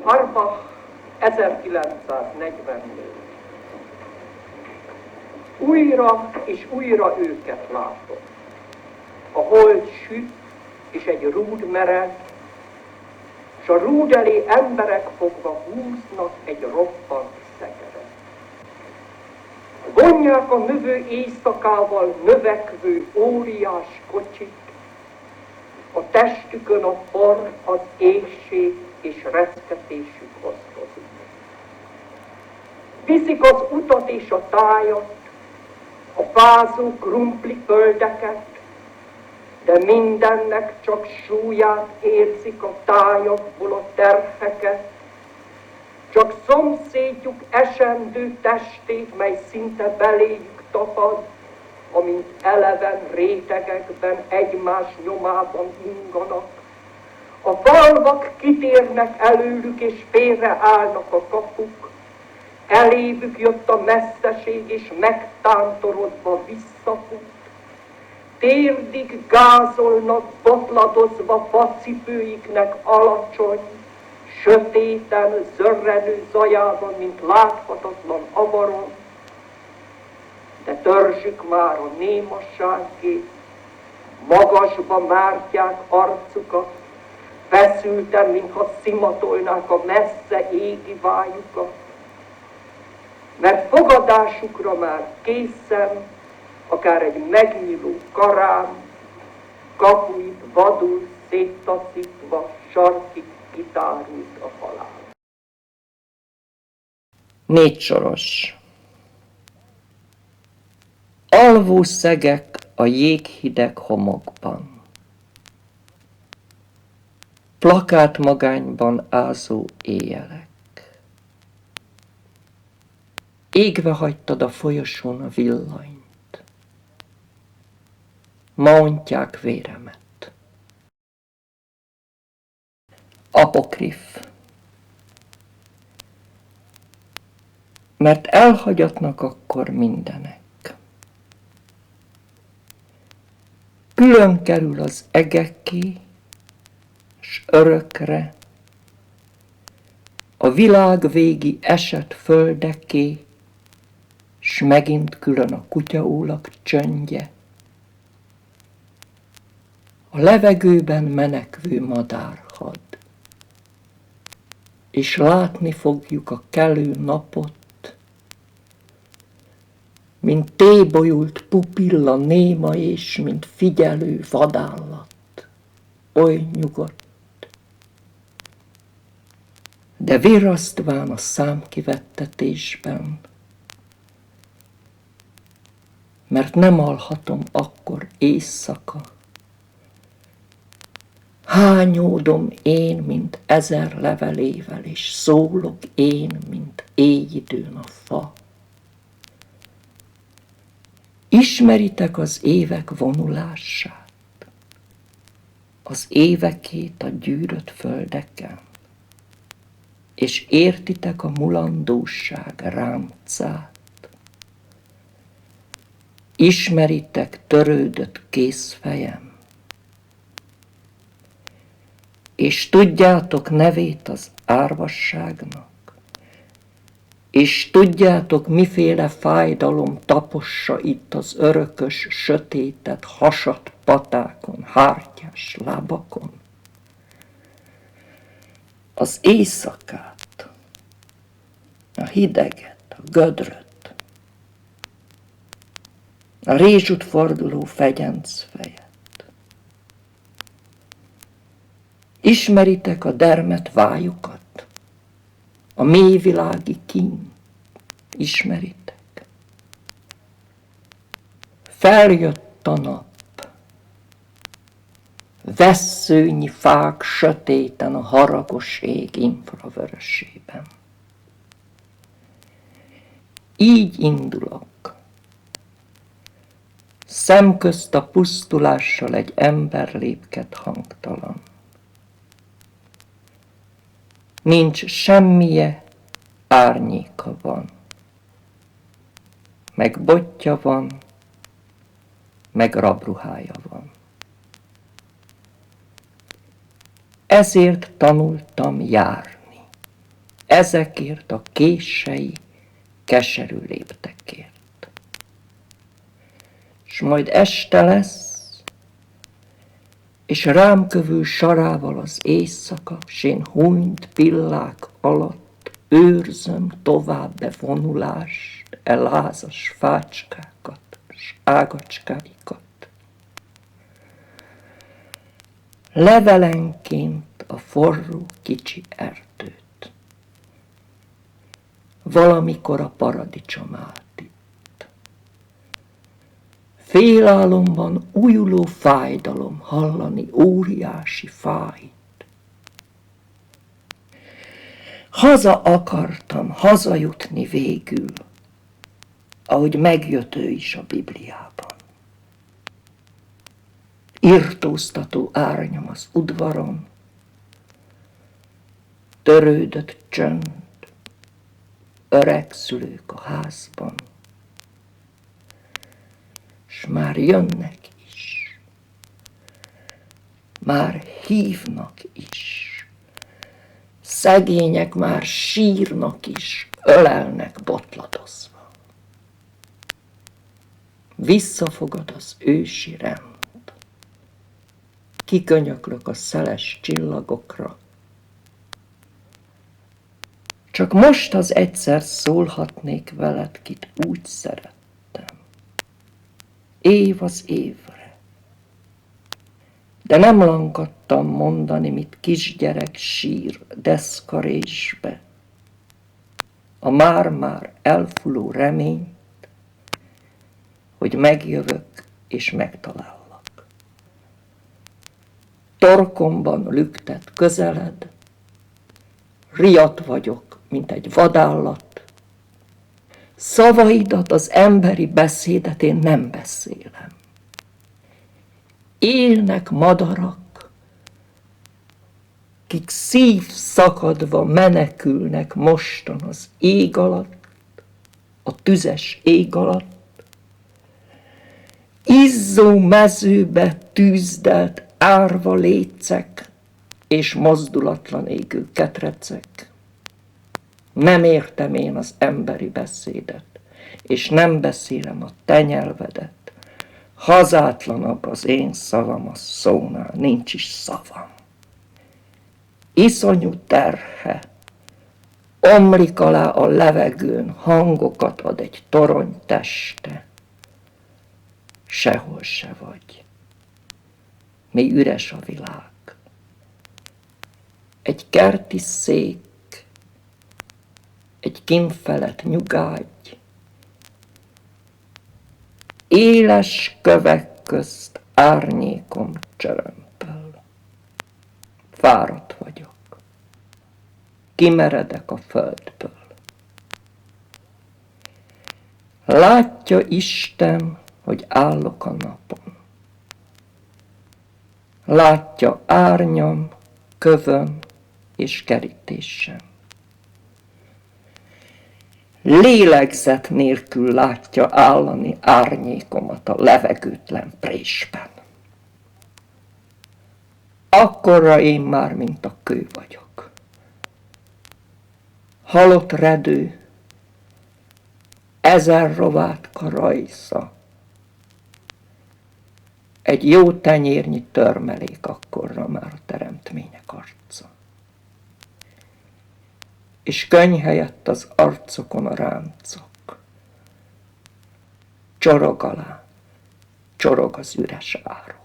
Harbach 1940-nél. Újra és újra őket látom. A hold süt, és egy rúd mered, s a rúd elé emberek fogva húznak egy roppant szekeret. Vonják a növő éjszakával növekvő óriás kocsik, a testükön a por, az éhség és reszketésük osztozik. Viszik az utat és a tájat, a fázó krumpli földeket, de mindennek csak súlyát érzik a tájakból a terheket, csak szomszédjuk esendő testét, mely szinte beléjük tapad, amint eleven rétegekben egymás nyomában inganak. A falvak kitérnek előlük, és félreállnak a kapuk. Elévük jött a messzeség, és megtántorodva visszafut. Térdig gázolnak, botladozva facipőiknek alacsony, sötéten, zörrenő zajában, mint láthatatlan avaron, de törzsük már a némasságé, magasba mártják arcukat, feszülten, mintha szimatolnák a messze égi vájukat, mert fogadásukra már készen, akár egy megnyíló karám, kapuit vadul széttaszítva sarkig kitárult a halál. 4 soros. Alvó szegek a jéghideg homokban, plakát magányban ázó éjjelek. Égve hagytad a folyosón a villanyt, ma ontják véremet. Apokrif. Mert elhagyatnak akkor mindenek. Külön kerül az egeké, s örökre a világ végi esett földeké, s megint külön a kutyaólak csöndje, a levegőben menekvő madárhad, és látni fogjuk a kelő napot, mint tébolyult pupilla néma, és mint figyelő vadállat, oly nyugodt, de virrasztván a számkivettetésben, mert nem alhatom akkor éjszaka. Hányódom én, mint 1000 levelével, és szólok én, mint éjidőn a fa. Ismeritek az évek vonulását, az évekét a gyűrött földeken, és értitek a mulandóság ráncát. Ismeritek törődött kézfejem, és tudjátok nevét az árvasságnak, és tudjátok, miféle fájdalom tapossa itt az örökös, sötétet, hasadt patákon, hártyás lábakon. Az éjszakát, a hideget, a gödröt, a rézsút forduló fegyencfejet. Ismeritek a dermet vájukat, a mélyvilági kín, ismeritek. Feljött a nap, vesszőnyi fák sötéten a haragos ég infravörösében. Így indulok, szemközt a pusztulással egy ember lépked hangtalan. Nincs semmije, árnyéka van. Meg botja van, meg rabruhája van. Ezért tanultam járni. ezekért a kései, keserű léptekért. S majd este lesz, és rám kövül sarával az éjszaka, s én hunyt pillák alatt őrzöm tovább vonulást, lázas fácskákat, s ágacskáikat. Levelenként a forró kicsi erdőt. Valamikor a paradicsom állt itt. Félálomban újuló fájdalom hallani óriási fájt. Haza akartam, hazajutni végül, ahogy megjött ő is a Bibliában. Irtóztató árnyom az udvaron, törődött csönd, öreg szülők a házban, s már jönnek is, már hívnak is, szegények már sírnak is, ölelnek botladozva. Visszafogad az ősi rend. Kikönyöklök a szeles csillagokra. Csak most az egyszer szólhatnék veled, kit úgy szerettem. Év az évre. De nem lankadtam mondani, mit kisgyerek sír deszkarésbe. A már-már elfuló reményt, hogy megjövök és megtalállak. Torkomban lüktet közeled, riadt vagyok, mint egy vadállat. Szavaidat, az emberi beszédet én nem beszélem. Élnek madarak, kik szív szakadva menekülnek mostan az ég alatt, a tüzes ég alatt. Izzó mezőbe tűzdelt árva lécek és mozdulatlan égő ketrecek. Nem értem én az emberi beszédet, és nem beszélem a te nyelvedet. Hazátlanabb az én szavam a szónál, nincs is szavam. Iszonyú terhe, omlik alá a levegőn, hangokat ad egy torony teste. Sehol se vagy. Mi üres a világ. Egy kerti szék, egy kínfelett nyugágy, éles kövek közt árnyékom csörömpöl. Fáradt vagyok, kimeredek a földből. Látja Isten, hogy állok a napon. Látja árnyam, kövöm és kerítésem. Lélegzet nélkül látja állani árnyékomat a levegőtlen présben. Akkorra én már, mint a kő vagyok. Halott redő, 1000 rovátka rajza, egy jó tenyérnyi törmelék akkorra már a teremtmények arca. És könny helyett az arcokon a ráncok. Csorog alá, csorog az üres árok.